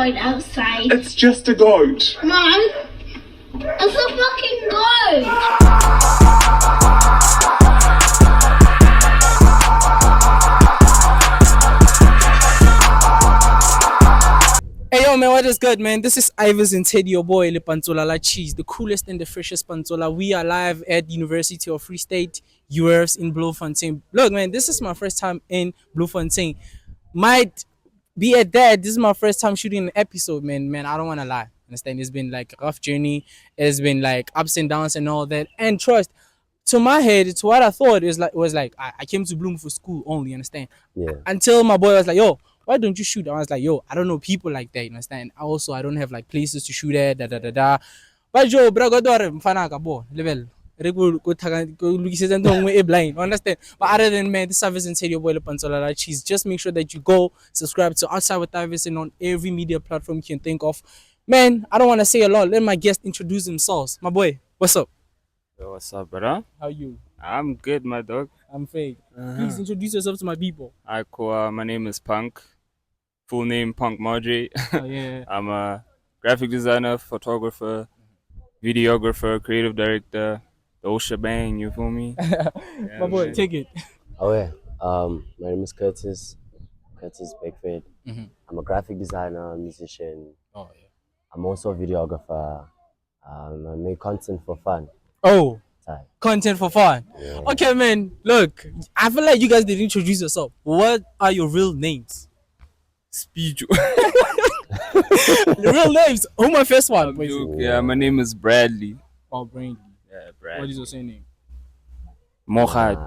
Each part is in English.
goat outside. It's just a goat. Mom, it's a fucking goat. Hey yo man, what is good man? This is Iverson, Teddy, your boy, Le Pantola La Cheese, the coolest and the freshest Pantola. We are live at University of Free State, UFs in Bloemfontein. Look man, this is my first time in Bloemfontein. Might be at that. This is my first time shooting an episode, man. I don't want to lie. Understand? It's been like a rough journey. It's been like ups and downs and all that. And trust, to my head, it's what I thought was like I came to Bloom for school only, understand? Yeah. Until my boy was like, yo, why don't you shoot? I was like, yo, I don't know people like that, you understand? Also, I don't have like places to shoot at, But yo, bro, go do mfana ka bo level. Blind, understand? But other than man, this Iverson said your boy Le Pantola La Cheese. Just make sure that you go subscribe to Outside with Iverson on every media platform you can think of. Man, I don't want to say a lot. Let my guests introduce themselves. My boy, what's up? Yo, what's up, brother? How you? I'm good, my dog. I'm fake. Please introduce yourself to my people. My name is Punk. Full name Punk Marjorie. Oh, yeah. I'm a graphic designer, photographer, videographer, creative director, the whole shebang, you feel me? My boy, man. take it. Oh yeah. My name is Curtis Beckford. Mm-hmm. I'm a graphic designer, musician. Oh, yeah. I'm also a videographer. I make content for fun. Oh, Type. content for fun. Yeah. Okay, man. Look, I feel like you guys didn't introduce yourself. What are your real names? Speed. The real names. Who my first one? Please? Yeah, my name is Bradley. Oh, Brandy. Yeah, Bradley. What is your surname? Mohad.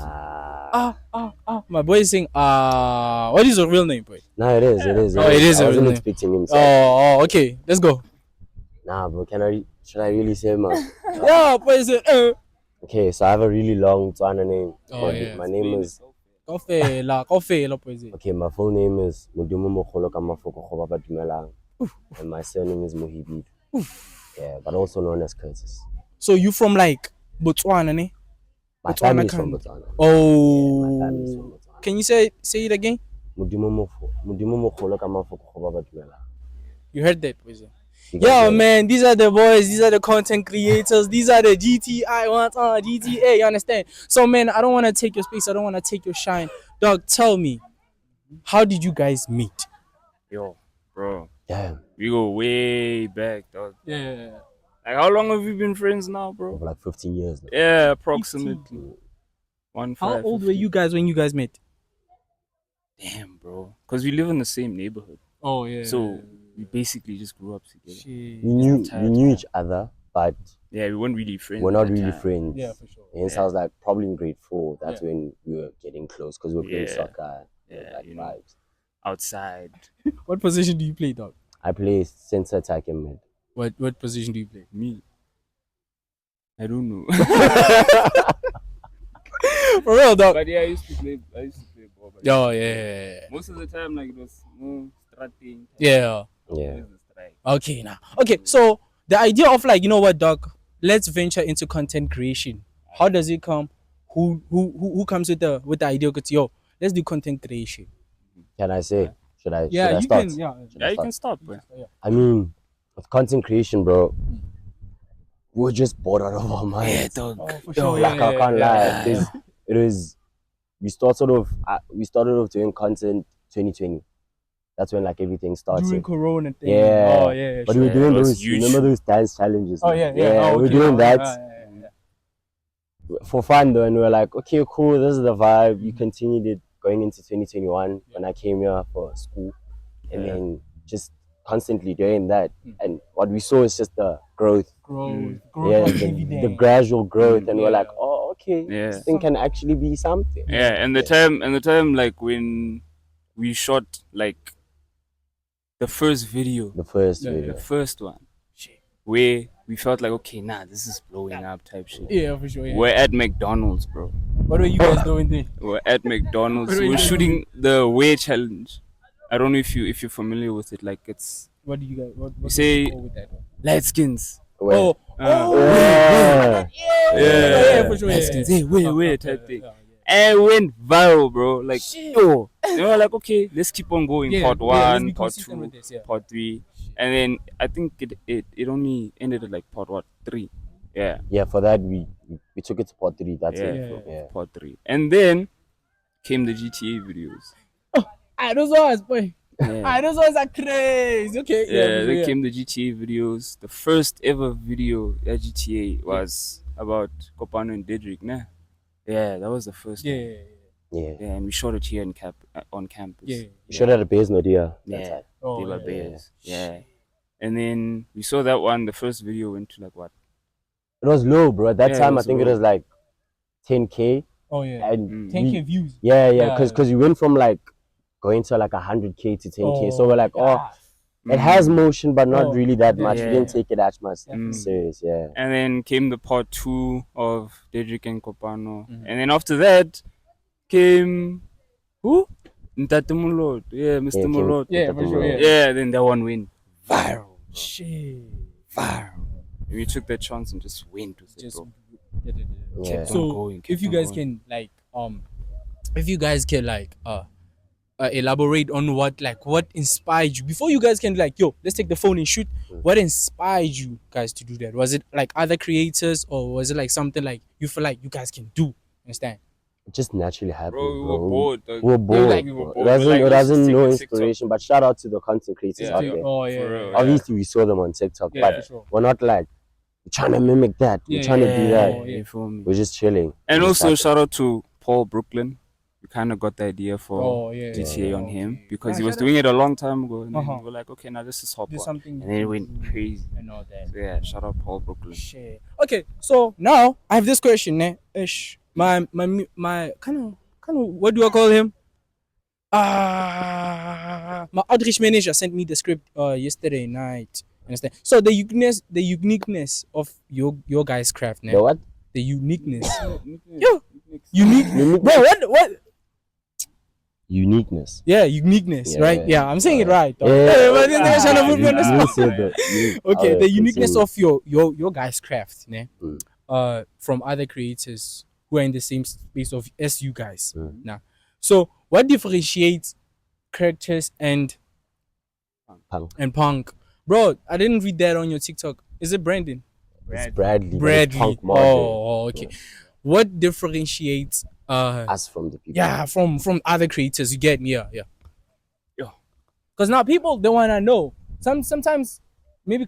My boy is saying, what is your real name, boy? No, it is. Oh, it is I a real wasn't name. expecting him. So. Oh, okay. Let's go. Nah, bro. Should I really say man? Yeah, boy is saying, Okay, so I have a really long Tswana name. Oh, yeah. My name is. Coffee, boy. Okay, my full name is Mudumo Mokholo Kamafoko Khobaba Dumelang. And my surname is Mohibid. Yeah, but also known as Curtis. So you from like Botswana, ne? My Botswana family's from country. Botswana. Oh. My family's from Botswana. Can you say it again? Mudumo Mokholo Kamafoko Khobaba Dumelang. You heard that, boys. You got Yo, that? man, these are the boys. These are the content creators. These are the GTI ones, GTA. You understand? So, man, I don't want to take your space. I don't want to take your shine. Dog, tell me, how did you guys meet? Yo, bro. Damn. We go way back, dog. Yeah. Like, how long have we been friends now, bro? For like 15 years now. Yeah, approximately. 1 How old were you guys when you guys met? Damn, bro. Because we live in the same neighborhood. Oh, yeah. So we basically just grew up together. Shit. We knew each other, but Yeah, we weren't really friends. we're not at that really time. friends. Yeah, for sure. Hence, I was like probably in grade 4. That's when we were getting close because we were playing Yeah. soccer. Yeah, Like you know. vibes. Outside. What position do you play, dog? I play center attack and mid. What position do you play? Me. I don't know. For real, dog. But yeah, I used to play ball. But Yo, yeah. most of the time, like, it was more strategy. Yeah. Yeah. Okay, now. Okay, so the idea of like, you know what, dog? Let's venture into content creation. How does it come? Who comes with the idea? Yo, let's do content creation. Can I say? Should I Yeah, you start? can. Yeah. Yeah, you can stop, bro. I mean, with content creation, bro, we're just bored out of our minds. Oh, for Yo, sure. like I can't lie. Yeah. It is. We started off doing content 2020. That's when like everything started. During Corona thing. Yeah. Oh, yeah. But sure. we were doing It was those. huge. Remember those dance challenges? Oh, man? yeah. Oh, we were okay. doing that Yeah. for fun though, and we were like, okay, cool. This is the vibe. We continued it going into 2021 when I came here for school, and then just constantly doing that. And what we saw is just the growth. Growth Yeah, like every day. the gradual growth, and we're Yeah. like, oh, okay, Yeah. this thing can actually be something. Yeah, and the time, like, when we shot, like, the first video, The first Yeah, video. the first one, where we felt like, okay, nah, this is blowing up type shit. Yeah, for sure. Yeah. We're at McDonald's, bro. What were you guys doing there? We're at McDonald's. What are you We're doing? shooting the way challenge. I don't know if you're familiar with it. Like, it's What do you guys? What say- do you go with that one? light skins. Where- Oh, Yeah. yeah, for sure. Light skins. Hey, wait, type thing. And it went viral, bro. Like, Shit. yo, they were like, okay, let's keep on going. Yeah, Part yeah, let's one, be part consistent two, with this, yeah. part three, and then I think it only ended at like part what 3. Yeah, Yeah, for that we took it to part 3. That's yeah, it. Yeah. part 3, and then came the GTA videos. Those ones, boy. Yeah. Those ones are crazy. Okay, Yeah, then yeah. came the GTA videos. The first ever video at GTA was about Kopano and Dedrick, nah? Yeah, that was the first Yeah, one. yeah, Yeah. Yeah, and we shot it here on campus. yeah. We shot at a base Nodia. Yeah, That's Oh, Deba yeah. Bears. Yeah. And then we saw that one, the first video went to like what? it was low, bro. At that Yeah, it time, I was think it low. was like 10K. Oh, yeah. And 10K views. yeah, Yeah. because we went from like going to like 100K to 10K. So we're like, yeah. it has motion, but not Oh, really that much. yeah. We didn't take it as much Mm. serious. Yeah. And then came the part 2 of Dedrick and Kopano. Mhm. And then after that came who? Ntate Mulot. Yeah, Mr. Yeah, Mulot. Yeah, for sure, yeah. Yeah, then that one went viral. Bro. Shit. Viral. And we took that chance and just went with it, Just bro. Yeah. Kept on So going, if kept you on guys going. can like if you guys can like elaborate on what inspired you before you guys can like, yo, let's take the phone and shoot. What inspired you guys to do that? Was it like other creators, or was it like something like you feel like you guys can do? Understand? It just naturally happened, Bro, we bro. were bored. Dog. We were bored. like- we were bro. bored. It doesn't, Like, it let's just doesn't take no a TikTok. inspiration, but shout out to the content creators Yeah, out yeah. there. Oh yeah. For real, yeah. yeah. Obviously, we saw them on TikTok, Yeah, but for sure. we're not like trying to mimic that. We're Yeah, trying to do that. Oh, yeah. You feel me? We're just chilling. And We just also started. shout out to Paul Brooklyn. We kind of got the idea for Oh yeah. GTA on him Okay. because Yeah, he was shout doing it a long time ago, and then Uh-huh. we were like, okay, now this is hop Do on. something. And then it went crazy. and all that. So yeah, shout out Paul Brooklyn. Shit. Okay, so now I have this question, Ish. My kind of what do I call him? My outreach manager sent me the script yesterday night. Understand? So the uniqueness of your guys' craft, The what? the uniqueness. Yo, Unique, bro. What? Uniqueness. Yeah, uniqueness, Yeah, right? yeah. Yeah, I'm saying it right. though. Yeah, Hey, but then they're trying to put me on the You spot. said that. Okay, the Alright, uniqueness continue. of your guys' craft, né? Mm. From other creators who are in the same space of as you guys. Mm. Now, so what differentiates Curtiss and Punk? Bro, I didn't read that on your TikTok. Is it Brandon? It's Bradley. but it's Bradley. Punk model. Oh, okay. What differentiates Us from the people. yeah, from other creators? You get me? Yeah. Because now people they wanna know. Sometimes maybe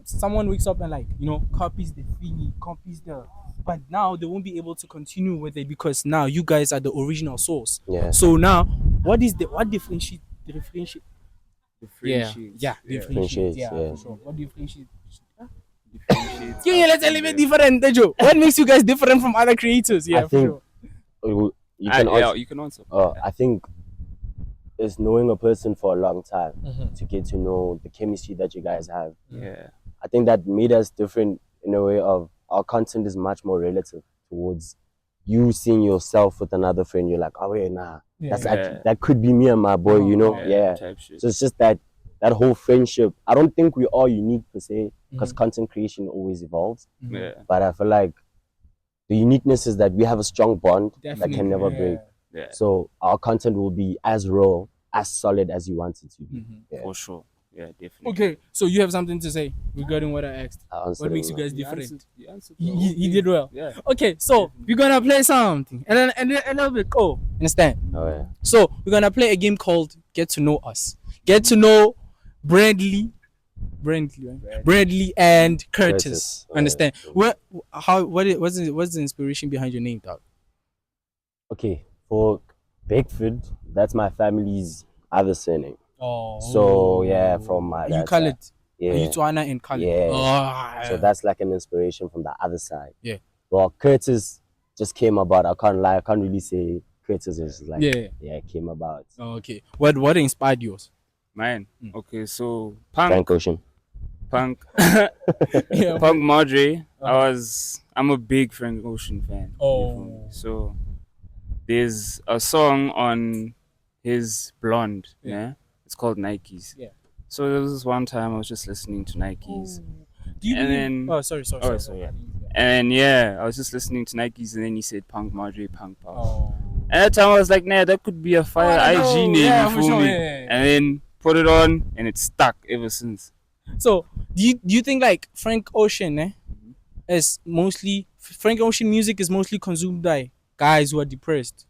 someone wakes up and like, you know, copies the thingy, copies the, but now they won't be able to continue with it because now you guys are the original source. Yeah. So now, what differentiate? differentiates. Differentiates, Yeah, yeah. for sure. What differentiates? Differentiates. Yeah, let's elevate different, Tejo. What makes you guys different from other creators? Yeah, I for think sure. you can Yeah, answer. you can answer. I think it's knowing a person for a long time Mhm. to get to know the chemistry that you guys have. Yeah. I think that made us different in a way of our content is much more relative towards you seeing yourself with another friend. You're like, oh wait, nah, that's Yeah. actually, that could be me and my boy, you know? Yeah. Type shit. So it's just that whole friendship. I don't think we are unique per se because content creation always evolves. Yeah. But I feel like the uniqueness is that we have a strong bond that Definitely. can never Yeah. break. Yeah. So our content will be as raw, as solid as you want it to be. Yeah. For sure. Yeah, definitely. Okay, so you have something to say regarding what I asked. I answered What makes it, you man. guys different? You answered He did well. Yeah. Okay, so we're gonna play something, and then a little bit. Oh, understand? Oh, yeah. So we're gonna play a game called Get to Know Us. Get to know Bradley, right? Bradley and Curtiss. Curtiss. Understand? What's the inspiration behind your name, dog? Okay, for Beckford, that's my family's other surname. Oh, So yeah, from my Are you dad's colored? side. Yeah. Are you Tswana and colored? Yeah. Oh, So that's like an inspiration from the other side. Yeah. Well, Curtiss just came about. I can't lie. I can't really say Curtiss is like. Yeah. Yeah, it came about. Okay. What inspired yours? Man. Mm. Okay, so Frank Ocean. Punk Yeah. Punk Marjorie. I'm a big Frank Ocean fan. you Oh. feel me? So there's a song on his Blonde, yeah. It's called Nikes. Yeah. So there was this one time I was just listening to Nikes. Do you And believe- then- Oh, sorry. Oh, so yeah. And yeah, I was just listening to Nikes, and then he said Punk Marjorie Punk Power. Oh. At that time, I was like, nah, that could be a fire I IG know. name, Yeah, you for feel sure, me? yeah. And then put it on, and it's stuck ever since. So do you think like Frank Ocean is mostly Frank Ocean music is mostly consumed by guys who are depressed?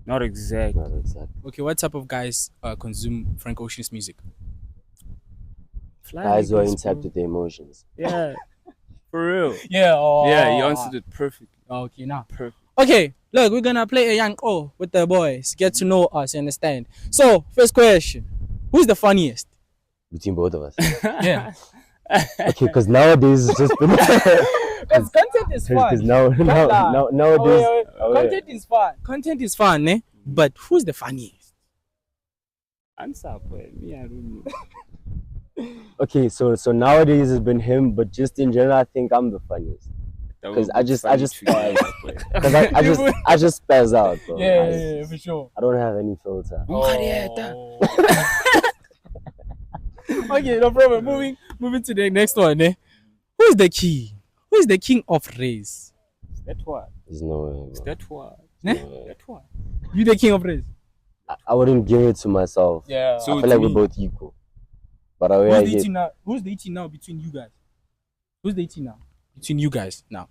Not exact. Not exactly. Okay, what type of guys consume Frank Ocean's music? Fly Guys who are niggas, in touch bro. with their emotions. Yeah, for real. Yeah, Yeah, he answered it perfectly. Okay, now. Perfect. Okay, look, we're gonna play a young with the boys. Get to know us, you understand? So, first question. Who's the funniest? Between both of us. Yeah. Okay, because nowadays it's just been. Because content is Because fun. nowadays. Content is fun. Content is fun, eh? But who's the funniest? Answer, boy. Me, I don't know. Okay, so nowadays it's been him, but just in general, I think I'm the funniest. That 'Cause would I be just- funny I just- to you, boy. Because I just spaz out, bro. For sure. I don't have any filter. Oh. Okay, no problem. Moving to the next one, eh? Who's the king? Who is the king of race? Is that what? There's no way, Is bro. that what? Eh? That what? You the king of race? I wouldn't give it to myself. Yeah. So I to feel like me- we're both equal. But I Who's get dating now? Who's dating now between you guys? Who's dating now between you guys now?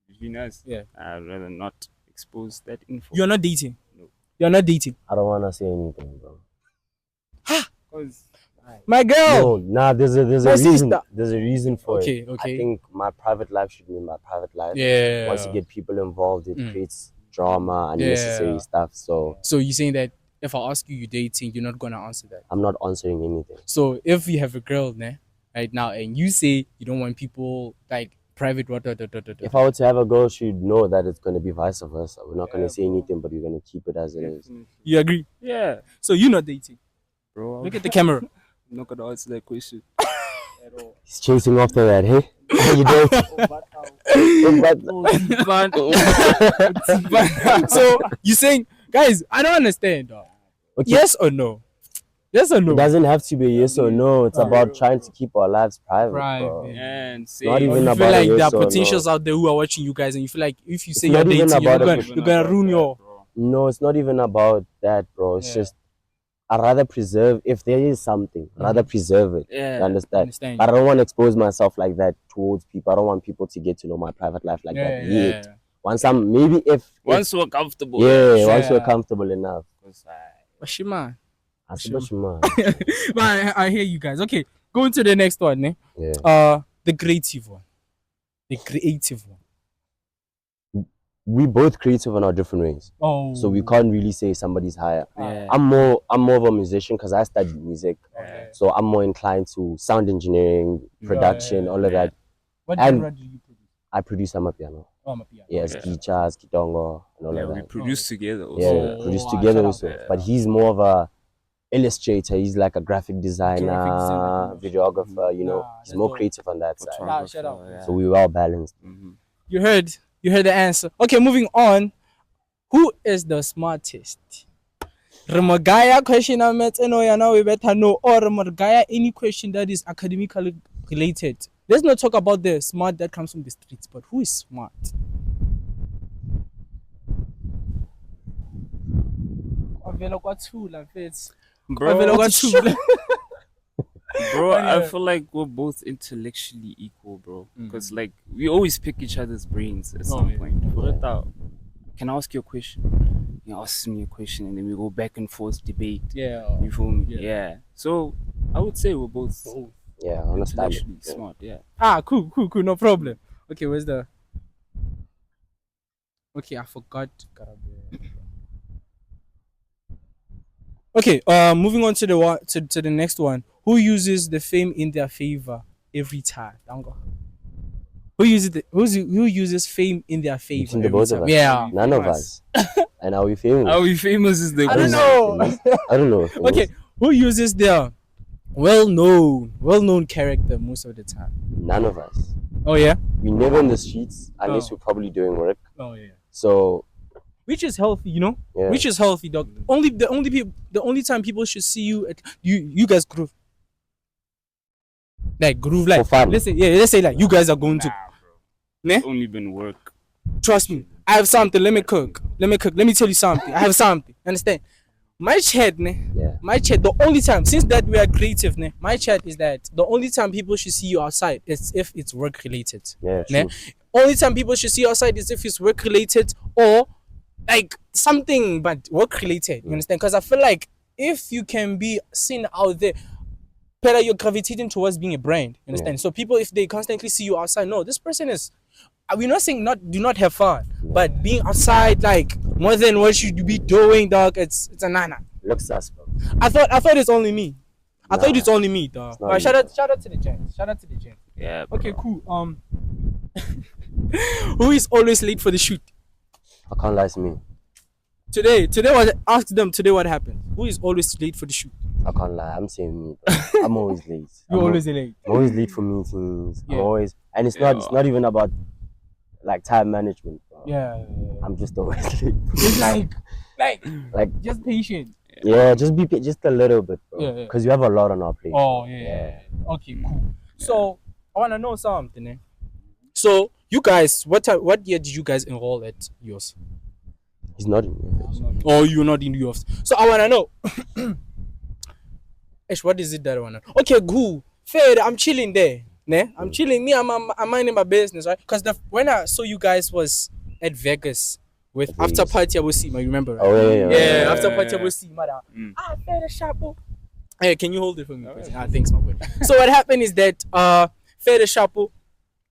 Between us, Yeah. I'd rather not expose that info. You're not dating. No. You're not dating. I don't want to say anything, bro. Because My girl. No, nah. There's a My reason. sister. There's a reason for Okay, it. okay. I think my private life should be my private life. Yeah. Once you get people involved, it Mm. creates drama, unnecessary Yeah. stuff. So So you're saying that if I ask you dating, you're not gonna answer that. I'm not answering anything. So if you have a girl, ne, right now, and you say you don't want people like private what. If I were to have a girl, she'd know that it's going to be vice versa. We're not going to say anything, but we're going to keep it as it is. You agree? yeah, So you're not dating. bro. Look at the camera. I'm not gonna answer that question at all. He's chasing after that, hey? How you doing? So you saying, guys, I don't understand. Dog. Okay. Yes or no? Yes or no? It doesn't have to be yes or no. It's about trying to keep our lives private. Bro. Private. And say Not Or even you about feel like a there yes are or no. potentials out there who are watching you guys, and you feel like if you say It's you're not even dating, you're about gonna, it. you're gonna ruin your. No, it's not even about that, bro. It's Yeah. just, I'd rather preserve, if there is something, I'd rather preserve it. yeah. You understand? Understand? But I don't want to expose myself like that towards people. I don't want people to get to know my private life like that yet. Once I'm, maybe if Once we're comfortable. once we're Yeah. comfortable enough. Bashima. I suppose you man. But I hear you guys. Okay, going to the next one. Eh? Yeah. The creative one. The creative one. We both creative in our different ways. Oh. So we can't really say somebody's higher. Yeah. I'm more of a musician because I studied music. Okay. So I'm more inclined to sound engineering, production, all of that. What And- genre do you produce? I produce on my piano. Oh, I'm a piano. Yes, Yeah. guitars, kitongo, and all Yeah, of we that. produce together also. Yeah, Oh, produce wow, together shout out. also. Yeah. But he's more of a illustrator. He's like a graphic designer, videographer. You know, Nah, he's that's more dope. creative on that side. Nah, shout out. Yeah. So we're well balanced. Mhm. You heard the answer. Okay, moving on. Who is the smartest? Remagaya question I met now we better know, or Remagaya any question that is academically related. Let's not talk about the smart that comes from the streets, but who is smart? Bro, I Yeah. feel like we're both intellectually equal, bro. Mm. Because like we always pick each other's brains at some yeah. point. Can I ask you a question? You ask me a question, and then we go back and forth debate. Yeah. You feel me? Yeah. Yeah. So I would say we're both Yeah, understand. intellectually smart. Yeah. Cool, no problem. Okay, where's the? Okay, I forgot. Okay, moving on to the one to the next one. Who uses the fame in their favor every time? Dango. Who uses fame in their favor? Between the every both of time? us. Yeah. None of us. And are we famous? Are we famous? Is the I don't question. know. I don't know. if famous. Okay, who uses their well-known character most of the time? None of us. Oh yeah. We never in the streets unless Oh. we're probably doing work. Oh yeah. So Which is healthy, you know. yeah. Which is healthy, dog. The only time people should see you at you guys groove. Like groove, like For fun. let's say like you guys are going to Ne? It's only been work. Trust me. I have something. Let me cook. Let me tell you something. I have something. Understand? My chat, ne? Yeah. My chat, the only time, since that we are creative, ne? My chat is that the only time people should see you outside is if it's work related. Yeah, Ne? true. Only time people should see you outside is if it's work related or like something but work related. You understand? Because I feel like if you can be seen out there, Pera, you're gravitating towards being a brand. You understand? Yeah. So people, if they constantly see you outside, no, this person is. We're not saying do not have fun, but being outside like more than what you be doing, dog. It's a nana. Looks sus, bro. I thought it's only me. I thought Nah, it's only me, dog. it's not Alright, me. shout out to the gents. Shout out to the gents. Yeah. Bro. Okay, cool. Who is always late for the shoot? I can't lie to me. Today was ask them today what happened. Who is always late for the shoot? I can't lie. I'm saying me, bro. I'm always late. You're always late. I'm always late for meetings. Yeah. I'm always, and it's not even about like time management, bro. Yeah. I'm just always late. It's like just patient. yeah, just be just a little bit, bro. Yeah. Because you have a lot on our plate. Oh yeah. Okay, cool. So I wanna know something. So you guys, what year did you guys enroll at yours? He's not in your Oh, you're not in yours. So I wanna know. Ish, what is it that I wanna? Okay, cool. Fair. I'm chilling there. Ne? I'm chilling. Me, I'm minding my business, right? Because when I saw you guys was at Vegas with after party, I will see. You remember? Right? Oh Yeah, after party, I will see. Mother. Mm. Fair the shapo. Hey, can you hold it for me, please? Thanks, my boy. So what happened is that fair the shapo.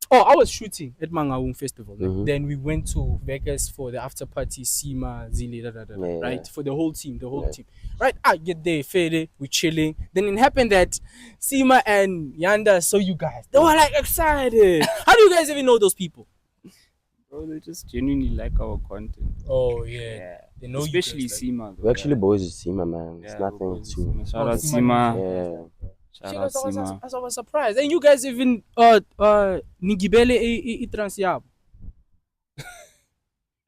Oh, I was shooting at Mangaung Festival. Then we went to Vegas for the after party, Sima, Zili, right? For the whole team, team. Right, I get there, Fede, we chilling. Then it happened that Sima and Yanda saw you guys. They were like excited. How do you guys even know those people? Bro, they just genuinely like our content. Oh, yeah. They know especially you guys, Sima. We're actually boys with Sima, man. It's Yeah, nothing too. Shout out Sima. Sima. Yeah. Shout out Sima. I was surprised. And you guys even Nigibele e Transiab.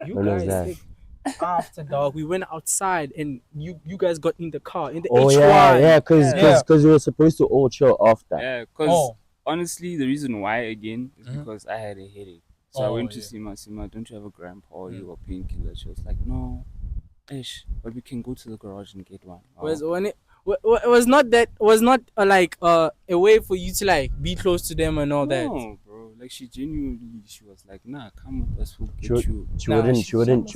You When was guys that? after dog, we went outside and you guys got in the car in the Oh H1. yeah, because we were supposed to all chill after. Yeah, because honestly, the reason why again is because I had a headache. So I went to Sima, don't you have a grandpa or you a painkiller? She was like, no, ish, but we can go to the garage and get one. Was not like a way for you to like be close to them and all that. No, bro. Like she was like, nah, come with us, we'll get you. She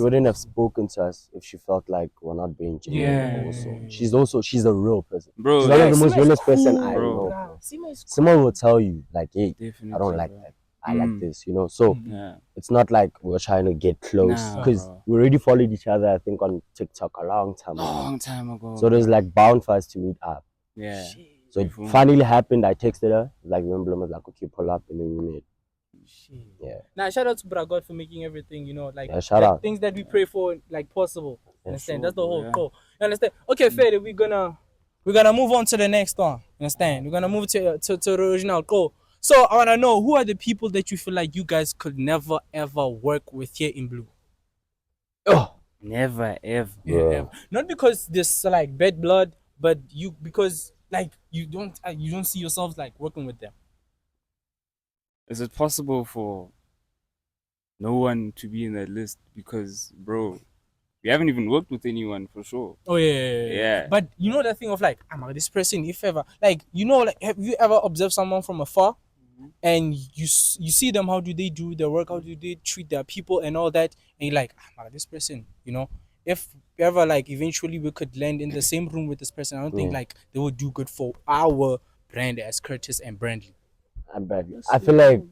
wouldn't have spoken to us if she felt like we're not being genuine. She's a real person. Bro, she's one of the most realest person I bro. know. Bro. Someone will tell you like, hey, Definitely, I don't like bro. that. I like this, you know. So Yeah. it's not like we're trying to get close because we already followed each other. I think on TikTok a long time ago. So there's like bound for us to meet up. Yeah. So it finally happened. I texted her. Like remember, I was like, okay, pull up, and then we met. Yeah. Now shout out to Bragod for making everything, you know, like, shout out. Things that we pray for like possible. Understand? Sure, That's the whole yeah. goal. You understand? Okay, Fede, we're gonna move on to the next one. Understand? We're gonna move to the original goal. So I wanna know who are the people that you feel like you guys could never ever work with here in Blue? Oh, Never ever. Yeah. Not because there's like bad blood, but because like you don't see yourselves like working with them. Is it possible for no one to be in that list? Because, bro, we haven't even worked with anyone for sure. Oh yeah. Yeah. But you know that thing of like, this person, if ever, like, you know, like, have you ever observed someone from afar, and you see them? How do they do their work? How do they treat their people and all that? And you're like, this person, you know, if ever like eventually we could land in the same room with this person, I don't think like they would do good for our brand as Curtis and Brandley. I feel like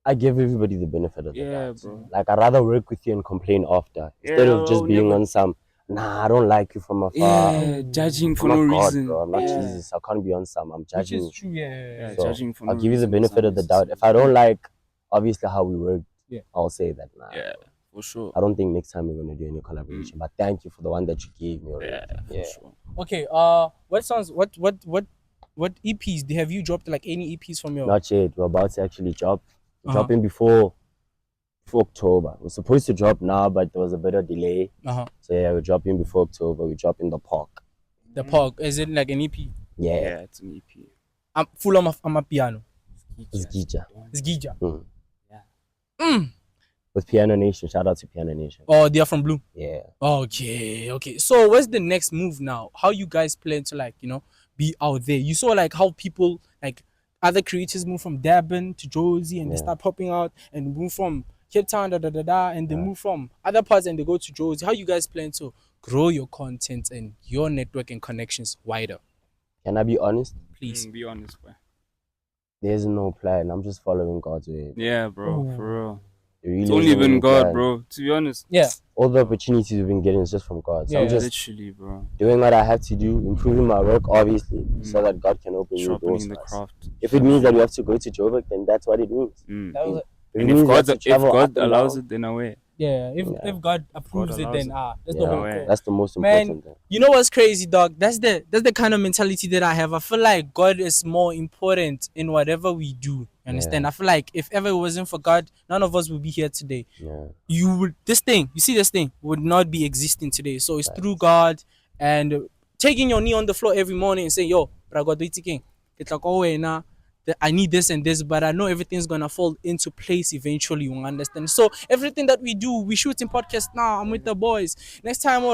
I give everybody the benefit of the doubt. Bro. Like I'd rather work with you and complain after instead of just being on some. Nah, I don't like you from afar. Yeah, judging for I'm no not God, reason. bro. I'm not Jesus. I can't be on some. I'm judging. Which is true, yeah. So judging for no I'll give you the reason benefit of the doubt. If I don't like, obviously, how we work, I'll say that. Nah, Yeah, for sure. I don't think next time we're gonna do any collaboration. But thank you for the one that you gave me already. Yeah, for sure. Okay. What songs? What EPs? Have you dropped like any EPs from your? Not yet. We're about to actually drop. Dropping before October. We're supposed to drop now, but there was a bit of delay. So yeah, we're dropping before October. We're dropping the park. The park. Is it like an EP? Yeah. It's an EP. I'm full on a piano. It's Gija. It's Gija. With Piano Nation. Shout out to Piano Nation. Oh, they are from Bloom. Yeah. Okay. So what's the next move now? How you guys plan to like, be out there? You saw like how people like other creators move from Durban to Josie and they start popping out and move from Cape Town, and they move from other parts and they go to Josie. How you guys plan to grow your content and your network and connections wider? Can I be honest? Please. Be honest, bro. There's no plan. I'm just following God's way. Yeah, bro, for real. Really It's only been God, plan. bro. To be honest. Yeah. All the opportunities we've been getting is just from God. So I'm just literally, bro. doing what I have to do, improving my work, obviously, so that God can open new Sharpening doors the for us. craft. If it means that we have to go to Joburg, then that's what it means. And if God allows it, then away. Yeah, if God approves it, then that's the whole goal. That's the most important thing. You know what's crazy, dog? That's the kind of mentality that I have. I feel like God is more important in whatever we do. You understand? I feel like if ever it wasn't for God, none of us would be here today. Yeah. This thing would not be existing today. So it's through God and taking your knee on the floor every morning and saying, yo, but God, it's like, oh, now I need this and this, but I know everything's gonna fall into place eventually. You understand? So everything that we do, we shoot in podcast now. I'm with the boys. Next time,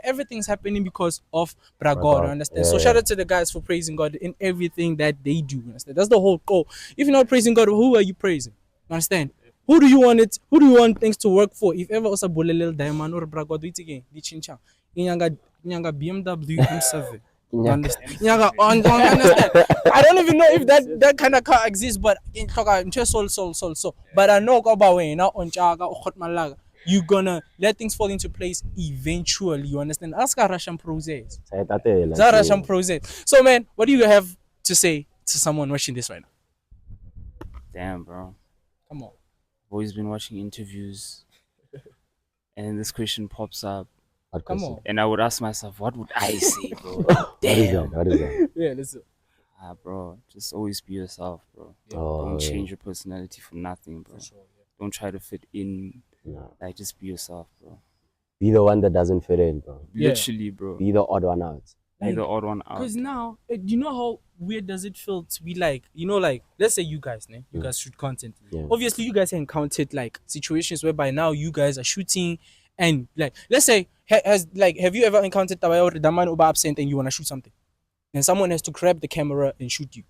everything's happening because of God. You understand? So shout out to the guys for praising God in everything that they do. You understand? That's the whole goal. If you're not praising God, who are you praising? You understand? Who do you want things to work for? If ever also little diamond or God, do it again. Di chincha. Inyanga BMW M7. Understand? I don't even know if that kind of car exists, but in so. But I know you're gonna let things fall into place eventually. You understand? Ask a Russian process. It's a Russian process. So, man, what do you have to say to someone watching this right now? Damn, bro. Come on. I've always been watching interviews, and then this question pops up. Come on. And I would ask myself, what would I say, bro? Damn. What is that? Yeah, listen. Bro, just always be yourself, bro. Yeah. Don't change your personality for nothing, bro. For sure, yeah. Don't try to fit in. No. Like, just be yourself, bro. Be the one that doesn't fit in, bro. Yeah. Literally, bro. Be the odd one out. Be the odd one out. Because now, you know how weird does it feel to be like, like, let's say you guys, you guys shoot content. Yeah. Obviously, you guys encountered like situations whereby now you guys are shooting and like, let's say, have you ever encountered the man over absent and you want to shoot something? And someone has to grab the camera and shoot you.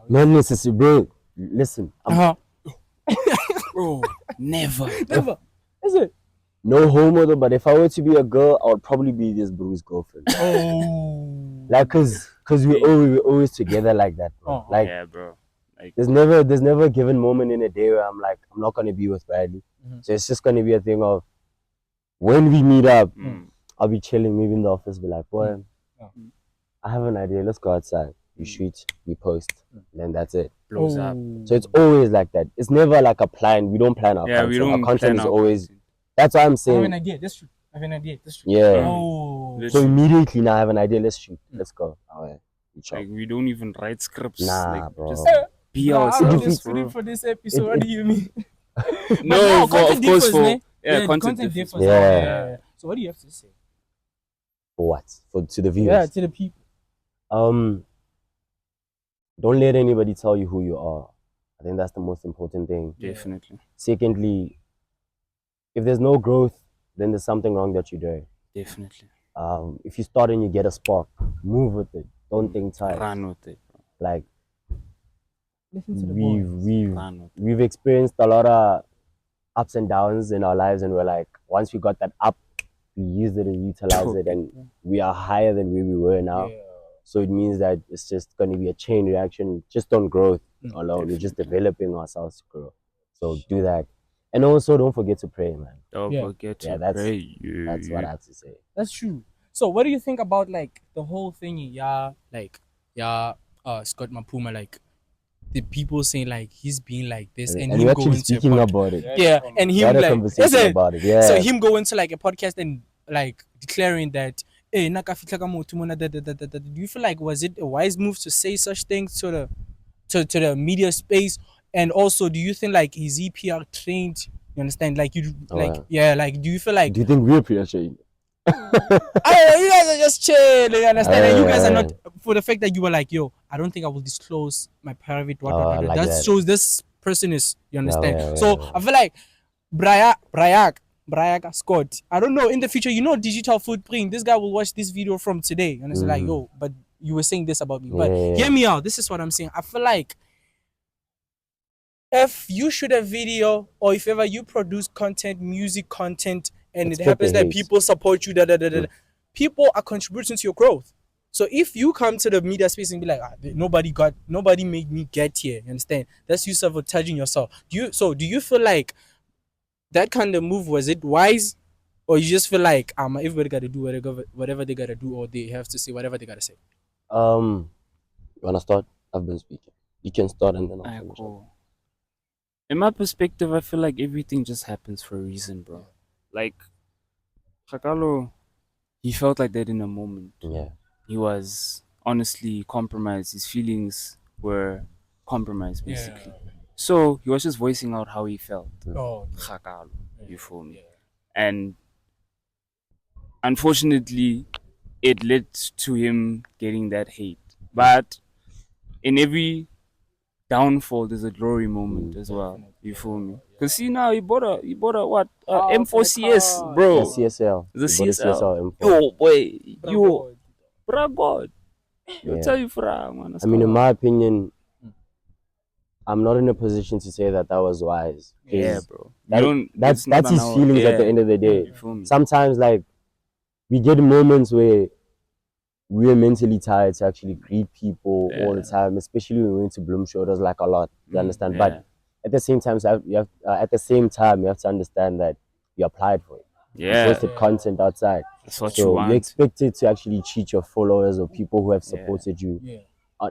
Not necessary, bro. Listen. Bro, never. Is it? No homo though, but if I were to be a girl, I would probably be this bro's girlfriend. Oh. Like, cause we're always together like that, bro. Oh. Like, Yeah, bro. Like, there's never a given moment in a day where I'm like, I'm not gonna be with Bradley. So it's just gonna be a thing of when we meet up, I'll be chilling, maybe in the office, be like, boy, I have an idea, let's go outside. We shoot, we post, then that's it. blows up. So it's always like that. It's never like a plan. We don't plan our content. We don't our content plan is our always. content. That's what I'm I have saying. an idea. That's true. Yeah. Oh. So immediately now I have an idea. Let's shoot. Let's go. Alright. Like, we don't even write scripts. Nah, like, bro. Just be I'm ourselves, just bro. ready for this episode. What do you mean? No, But of course, content differs. differs. Yeah. So what do you have to say? For what? To the viewers. Yeah, to the people. Don't let anybody tell you who you are. I think that's the most important thing. Definitely. Secondly, if there's no growth, then there's something wrong that you're doing. Definitely. If you start and you get a spark, move with it. Don't think twice. Run with it, bro. Like, Listen to the boys. Run with it. we've experienced a lot of ups and downs in our lives, and we're like, once we got that up, we use it and utilize it, and we are higher than where we were now. Yeah. So it means that it's just going to be a chain reaction just on growth alone. We're just developing ourselves to grow. So do that. And also don't forget to pray, man. Don't forget to pray. That's what I have to say. That's true. So what do you think about like the whole thing? Scott Mapuma, like the people saying like he's being like this and we're him actually going speaking to about it. yeah, and We him had a like conversation about it. Yeah. so him going to like a podcast and like declaring that do you feel like was it a wise move to say such things to the media space? And also, do you think like his EPR trained? You understand? Like you like like do you feel like Do you think we're pre-trained? you guys are just chill, you understand? And you guys are not for the fact that you were like, yo, I don't think I will disclose my private Like that that. shows this person is. You understand? yeah, So yeah. I feel like Brayak Scott. I don't know. In the future, digital footprint. This guy will watch this video from today, and it's like, yo, but you were saying this about me. But hear me out. This is what I'm saying. I feel like if you shoot a video or if ever you produce content, music content, and it happens that people support you, people are contributing to your growth. So if you come to the media space and be like, nobody made me get here, you understand? That's you sabotaging yourself. Do you feel like that kind of move, was it wise? Or you just feel like everybody gotta do whatever they gotta do, or they have to say whatever they gotta say? You wanna start? I've been speaking. You can start and then I'll finish. Cool. In my perspective, I feel like everything just happens for a reason, bro. Like, Kakalo, he felt like that in a moment. Yeah. He was honestly compromised. His feelings were compromised, basically. So he was just voicing out how he felt. Kakalo, you feel me? And unfortunately, it led to him getting that hate. But in every downfall, there's a glory moment as well. You feel me? Cause see now he bought a what? M4CS, bro. CSL. The CSL. M4. Yo, boy, yo, bra God. Yo, tell you fra, man. I mean, in my opinion, I'm not in a position to say that was wise. Yeah, bro. That's his feelings at the end of the day. You feel me? Sometimes, like, we get moments where we're mentally tired to actually greet people all the time, especially when we went to Bloom Shoulders like a lot. You understand? But at the same time, you have to understand that you applied for it. You posted content outside. That's what you want. You're expected to actually treat your followers or people who have supported you,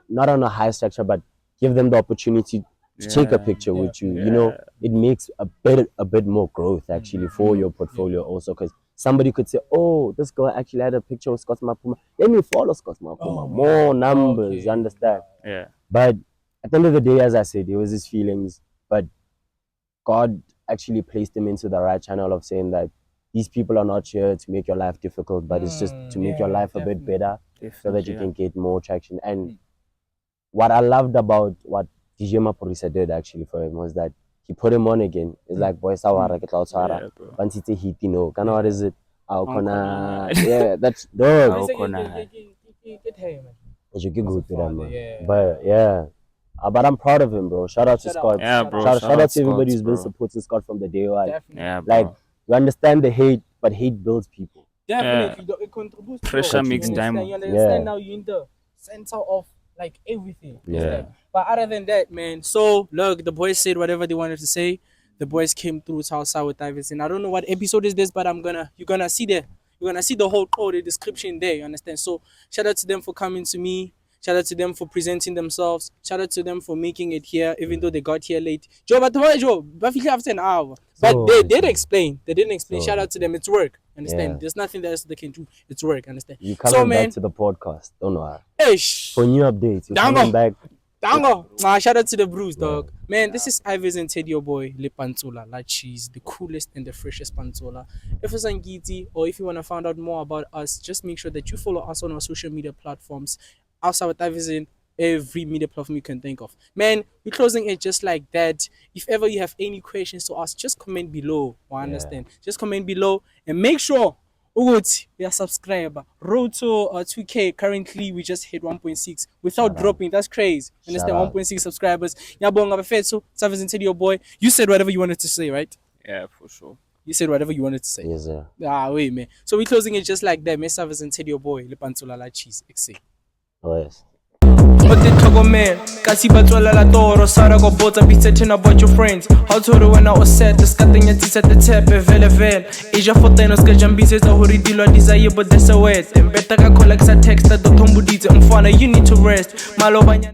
not on a high structure, but give them the opportunity to take a picture with you. You know, it makes a bit more growth actually for your portfolio also, because somebody could say, oh, this girl actually had a picture with Scott Mapuma. Let me follow Scott Mapuma. More numbers, you understand? Yeah. But at the end of the day, as I said, it was his feelings. But God actually placed him into the right channel of saying that these people are not here to make your life difficult, but it's just to make your life a bit better so that you can get more traction. And what I loved about what DJ Maporisa did actually for him was that he put him on again. It's like, boy, Sawara, get out Sawara. Once it's a hit, you know. Kind of what is it? Yeah, that's dog. But yeah. But I'm proud of him, bro. Shout out to Scott. Yeah, bro. Shout out to everybody who's been supporting Scott from the day one. Yeah, bro. Like, you understand the hate, but hate builds people. Definitely. It contributes. Pressure makes diamond. You understand now you're in the center of like everything. Yeah. But other than that, man, so look, the boys said whatever they wanted to say. The boys came through Southside with Iverson. I don't know what episode is this, but you're gonna see the whole code, the description there, you understand? So shout out to them for coming to me. Shout out to them for presenting themselves. Shout out to them for making it here, even though they got here late. After an hour. But they did explain. They didn't explain. Shout out to them. It's work. Understand? Yeah. There's nothing else they can do. It's work. Understand? You coming back to the podcast. Don't know. For new updates. You're coming back. Shout out to the Bruce, dog. Man, this is Iverson, your boy, Le Pantola, La Cheese, the coolest and the freshest Pantola. If it's Angiti, or if you want to find out more about us, just make sure that you follow us on our social media platforms. Outside with Iverson, every media platform you can think of. Man, we're closing it just like that. If ever you have any questions to ask, just comment below. I understand. Just comment below and make sure we are subscriber. Road to 2K. Currently, we just hit 1.6 without dropping. That's crazy. Understand? 1.6 subscribers. So, Iverson, your boy. You said whatever you wanted to say, right? Yeah, for sure. You said whatever you wanted to say. Yes, sir. Wait, man. So we're closing it just like that. Iverson, your boy, Le Pantola, La Cheese, XC. Oh, yes. Man, kasi batwala la toro Sara go bota bitse tena about your friends How to do when I was set Discutting your teeth at the tepe Vele vele Asia fotenos ka jambise Za hori dilwa desire but that's a wet Mbeta ka collect sa text That the tombu dite Mfana you need to rest Malo banya